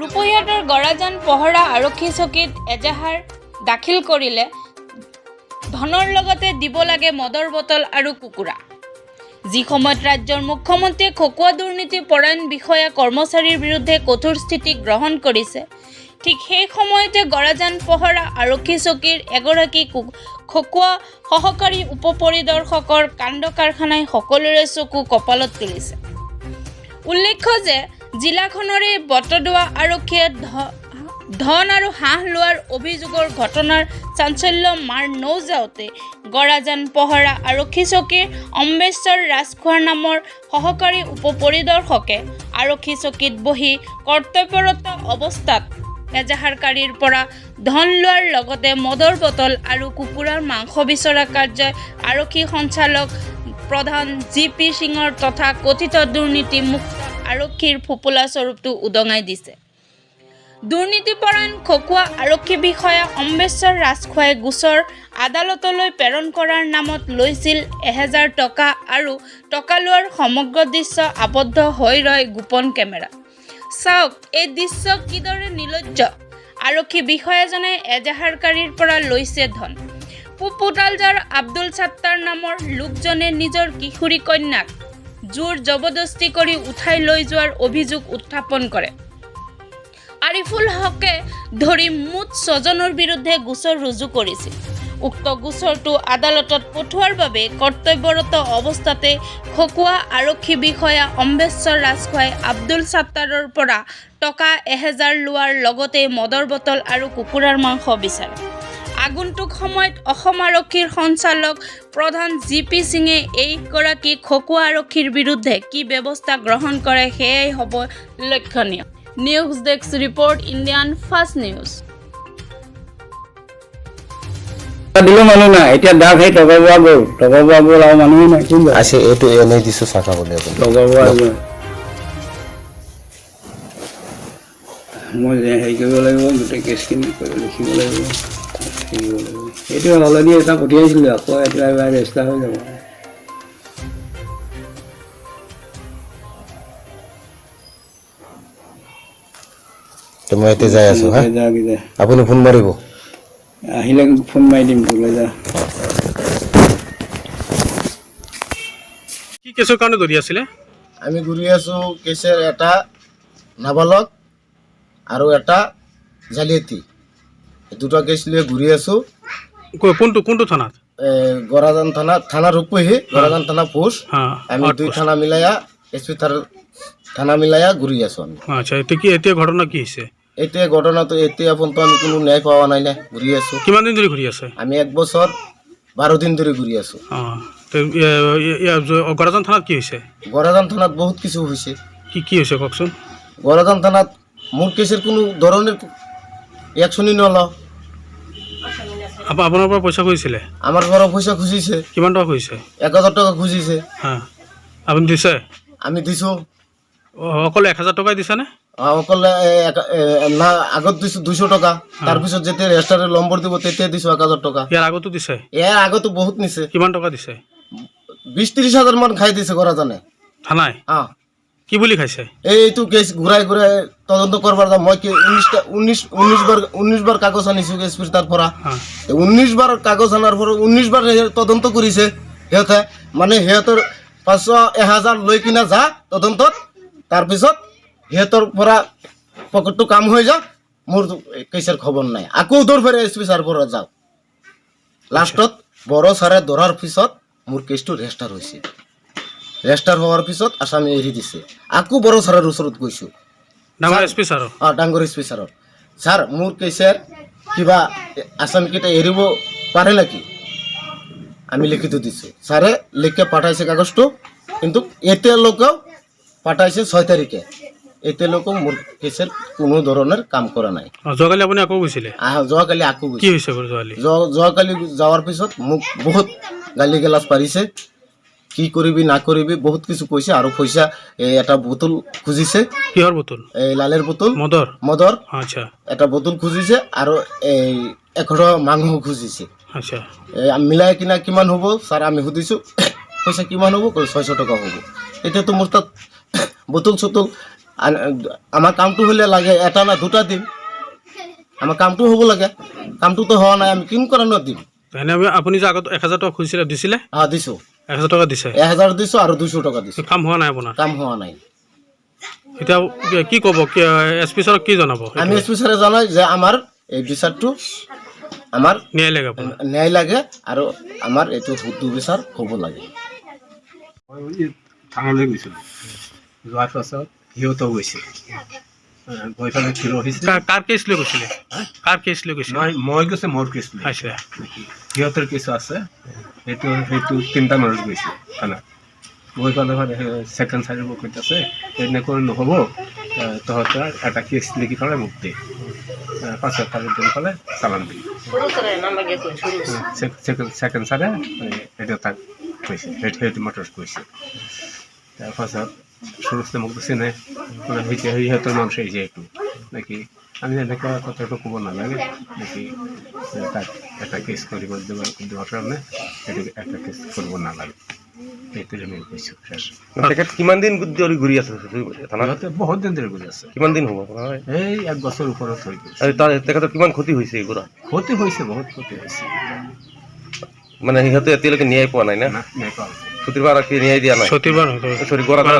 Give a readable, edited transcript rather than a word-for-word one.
ৰূপহীয়াতৰ গৰাজান পহৰা আৰক্ষী চকীত এজাহাৰ দাখিল কৰিলে ধনৰ লগতে দিব লাগে মদৰ বটল আৰু কুকুৰা। যি সময়ত ৰাজ্যৰ মুখ্যমন্ত্ৰীয়ে খকুৱা দুৰ্নীতি পৰায়ণ বিষয়া কৰ্মচাৰীৰ বিৰুদ্ধে কঠোৰ স্থিতি গ্ৰহণ কৰিছে, ঠিক সেই সময়তে গৰাজান পহৰা আৰক্ষী চকীৰ এগৰাকী খকুৱা সহকাৰী উপ পৰিদৰ্শকৰ কাণ্ড কাৰখানাই সকলোৰে চকু কপালত তুলিছে। উল্লেখ্য যে জিলাখনৰে বটদোৱা আৰক্ষীয়ে ধন আৰু হাঁহ লোৱাৰ অভিযোগৰ ঘটনাৰ চাঞ্চল্য মাৰ নৌজাওতে গৰাজান পহৰা আৰক্ষী চকীৰ অম্বেশ্বৰ ৰাজখোৱাৰ নামৰ সহকাৰী উপ পৰিদৰ্শকে আৰক্ষী চকীত বহি কৰ্তব্যৰত অৱস্থাত এজাহাৰকাৰীৰ পৰা ধন লোৱাৰ লগতে মদৰ বটল আৰু কুকুৰাৰ মাংস বিচৰা কাৰ্যই আৰক্ষী সঞ্চালক প্ৰধান জি.পি. সিঙৰ তথা কথিত দুৰ্নীতিমুক্ত আৰক্ষীৰ ফোপোলা স্বৰূপটো উদঙাই দিছে। দুৰ্নীতিপৰায়ণ খকুৱা আৰক্ষী বিষয়া অম্বেশ্বৰ ৰাজখোৱাই গোচৰ আদালতলৈ প্ৰেৰণ কৰাৰ নামত লৈছিল 1000 টকা আৰু টকা লোৱাৰ সমগ্ৰ দৃশ্য আবদ্ধ হৈ ৰয় গোপন কেমেৰা। চাওক এই দৃশ্য কিদৰে নিৰ্লজ্জ। আৰক্ষী বিষয়াজনে এজাহাৰকাৰীৰ পৰা লৈছে ধন। পুতালজাৰ আব্দুল ছাত্তাৰ নামৰ লোকজনে নিজৰ কিশোৰী কন্যাক জোৰ জবৰদস্তি কৰি উঠাই লৈ যোৱাৰ অভিযোগ উত্থাপন কৰে। আৰিফুল হকে ধৰি মুঠ 6 জনৰ বিৰুদ্ধে গোচৰ ৰুজু কৰিছিল। উক্ত গোচৰটো আদালতত পঠোৱাৰ বাবে কৰ্তব্যৰত অৱস্থাতে খকুৱা আৰক্ষী বিষয়া অম্বেশ্বৰ ৰাজখোৱাই আব্দুল ছাত্তাৰৰ পৰা টকা 1000 লোৱাৰ লগতে মদৰ বটল আৰু কুকুৰাৰ মাংস বিচাৰে। আগন্তুক সময়ত অসম আৰক্ষীৰ সঞ্চালক প্ৰধান জি.পি. সিঙে এইগৰাকী খকুৱা আৰক্ষীৰ বিৰুদ্ধে কি ব্যৱস্থা গ্ৰহণ কৰে সেয়াই হ'ব লক্ষণীয়। News desk report, Indian first news. দিলো মানুহ নাই, এতিয়া দাগ সেই টকা গ'ল আৰু মানুহে নাই। আছে এইটো এনেই দিছো চাকা বুলি মই হেৰি কৰিব লাগিব, গোটেই কেছখিনি লিখিব লাগিব, এইটো অলৰেডি এটা পঠিয়াইছিলোঁ, আকৌ এতিয়া এবাৰ ৰেজিষ্টাৰ হৈ যাব। মই এতিয়া যাই আছো। আপুনি ফোন মাৰিব, আহিলে ফোন মাৰি দিম তোলৈ। যা কি কেছৰ কাৰণে ঘূৰি আছিলে? আমি ঘূৰি আছো কেছৰ এটা নাবালক আৰু এটা জালিয়াতি, দুটা কেছ লৈ ঘূৰি আছো। কোনটো থানাত? গৰাজান থানা ৰূপহী, গৰাজান থানা পোষ্ট। আমি দুই থানা মিলাইয়া এছ.পি. থানা মিলাইয়া ঘূৰি আছো আমি। আচ্ছা, এতিয়া ঘটনা কি হৈছে? এতিয়া ঘটনাটো এতিয়া পৰ্যন্ত আমি কোনো ন্যায় পোৱা নাই না, ঘূৰি আছো। কিমান দিন ধৰি ঘূৰি আছে? আমি 1 বছৰ 12 দিন ধৰি ঘূৰি আছো। গৰাজান থানাত কি হৈছে? গৰাজান থানাত বহুত কিছু হৈছে। কি হৈছে কওকচোন? গৰাজান থানাত মোৰ কেছৰ কোনো ধৰণৰ একশ্যনই নলওঁ। আপোনাৰ পৰা পইচা খুজিছিলে? আমাৰ ঘৰৰ পইচা খুজিছে। কিমান টকা খুজিছে? 1000 টকা খুজিছে। আপুনি দিছে? আমি দিছো। অকল 1000 টকাই দিছেনে? অকল না, আগত দিছো 200 টকা, তাৰপিছত যেতিয়া ৰেজিষ্টাৰে নম্বৰ দিব তেতিয়া দিছো 1000 টকা। ইয়াৰ আগতো দিছে? ইয়াৰ আগতো বহুত নিছে। কিমান টকা দিছে? 20-30 হাজাৰ মান খাই দিছে গৰাজানে থানাই। কি বুলি খাইছে? এইটো কেছ ঘূৰাই তদন্ত কৰবাৰ যাম। মই 19 বাৰ কাগজ আনিছো এছ.পি. তাৰ পৰা। 19 বাৰ কাগজ আনাৰ পৰা 19 বাৰ তদন্ত কৰিছে সিহঁতে। মানে সিহঁতৰ 500-1000 লৈ কিনা যা তদন্তত, তাৰপিছত সিহঁতৰ পৰা পকেটটো কাম হৈ যা, মোৰ কেছৰ খবৰ নাই। আকৌ দৌৰ ফেৰে এছ.পি. ছাৰ পৰা যাওঁ। লাষ্টত বড়ো ছাৰে ধৰাৰ পিছত মোৰ কেছটো ৰেজিষ্টাৰ হৈছে। ৰেজিষ্টাৰ হোৱাৰ পিছত আসামী এৰি দিছে। আকৌ বড়ো ছাৰৰ ওচৰত গৈছোঁ, ডাঙৰ এছ.পি. ছাৰৰ। ডাঙৰ এছ.পি. ছাৰৰ। ছাৰ, মোৰ কেছৰ কিবা আসামীকেইটা এৰিব পাৰে নেকি? আমি লিখিত দিছোঁ। ছাৰে লিখি পাঠাইছে কাগজটো, কিন্তু এতিয়ালৈকেও পাঠাইছে 6 তাৰিখে। এতিয়ালৈকে মোৰ কেছৰ কোনো ধৰণৰ কাম কৰা নাই। যোৱাকালি আপুনি আকৌ গৈছিলে? যোৱাকালি আকৌ গৈছে। কি হৈছে যোৱাকালি? যোৱাকালি যাৱাৰ পিছত মোক বহুত গালি গালাজ পাৰিছে, কি কৰিবি না কৰিবি বহুত কিছু কৈছে। আৰু পইচা এটা বোতল খুজিছে। কিহৰ বোতল? এই লালেৰ বোতল, মদৰ। আচ্ছা, এটা বোতল খুজিছে আৰু এই 1 মাংস খুজিছে। আচ্ছা, মিলাই কিনা কিমান হ'ব ছাৰ আমি সুধিছোঁ, পইচা কিমান হ'ব? 600 টকা হ'ব। এতিয়াতো মোৰ তাত বোতল চোতল আমার কামটো হলে লাগে এটা না দুটা দিম, আমার কামটো হ'ব লাগে, কামটো তো হওয়া নাই, আমি কিন করে দিম। এনে আপুনি যে আগত 1000 টকা খুজিছিলে দিছিলে? দিছো 1000 টকা দিছে? 1000 দিছো আৰু 200 টকা দিছো। কাম হোৱা নাই আপোনাৰ? কাম হোৱা নাই। এতিয়া কি ক'ব, এছপি ছাৰক কি জনাব? আমি এছপি ছাৰে জনাই যে আমাৰ এই বিচাৰটো আমাৰ ন্যায় লাগে আপোনাৰ? ন্যায় লাগে আৰু আমাৰ এইটো বিচাৰ হ'ব লাগে। মই থানালৈ গৈছিলোঁ, যোৱাৰ পাছত সিহঁতো গৈছে, গৈ পেলাই থিয় হৈছিল। কাৰ কেছ লৈ গৈছিলে? কাৰ কেছ লৈ গৈছিলে? মই গৈছে মোৰ কেছ লৈ। আচ্ছা, সিহঁতৰ কেছ আছে, সেইটো 3টা মানত গৈছে থানাত। গৈ পেলাই ছেকেণ্ড চাইডৰ কৈত আছে এনেকৈ নহ'ব, তহঁতৰ এটা কেছ লিখি পেলাই মোক দে, 500 টাকা দি পেলাই চালান দিম। ছেকেণ্ড চাইডে এইটো তাক কৈছে, সেইটো মাত্ৰ কৈছে। তাৰপাছত সুৰজে মোক কৈছে নে সিহঁতৰ মানুহ আহিছে এইটো নেকি, আমি এনেকুৱা কথাটো ক'ব নালাগে নেকি, তাক এটা কেছ কৰিব দিবৰ কাৰণে সেইটো এটা কেছ কৰিব নালাগে, সেইটোৱে আমি কৈছোঁ। তেখেত কিমান দিন ধৰি ঘূৰি আছে থানাত? সিহঁতে বহুত দিন ধৰি ঘূৰি আছে, কিমান দিন হ'ব? এই 1 বছৰ ওপৰত হৈ গৈছে। আৰু তেখেতৰ কিমান ক্ষতি হৈছে এইবোৰ? ক্ষতি হৈছে, বহুত ক্ষতি হৈছে। মানে সিহঁতে এতিয়ালৈকে ন্যায় পোৱা নাই না? নাই পোৱা। ছুটিৰ বাৰ ন্যায় দিয়া নাই? ছুটিৰ বাৰ চৰি, গৰাটা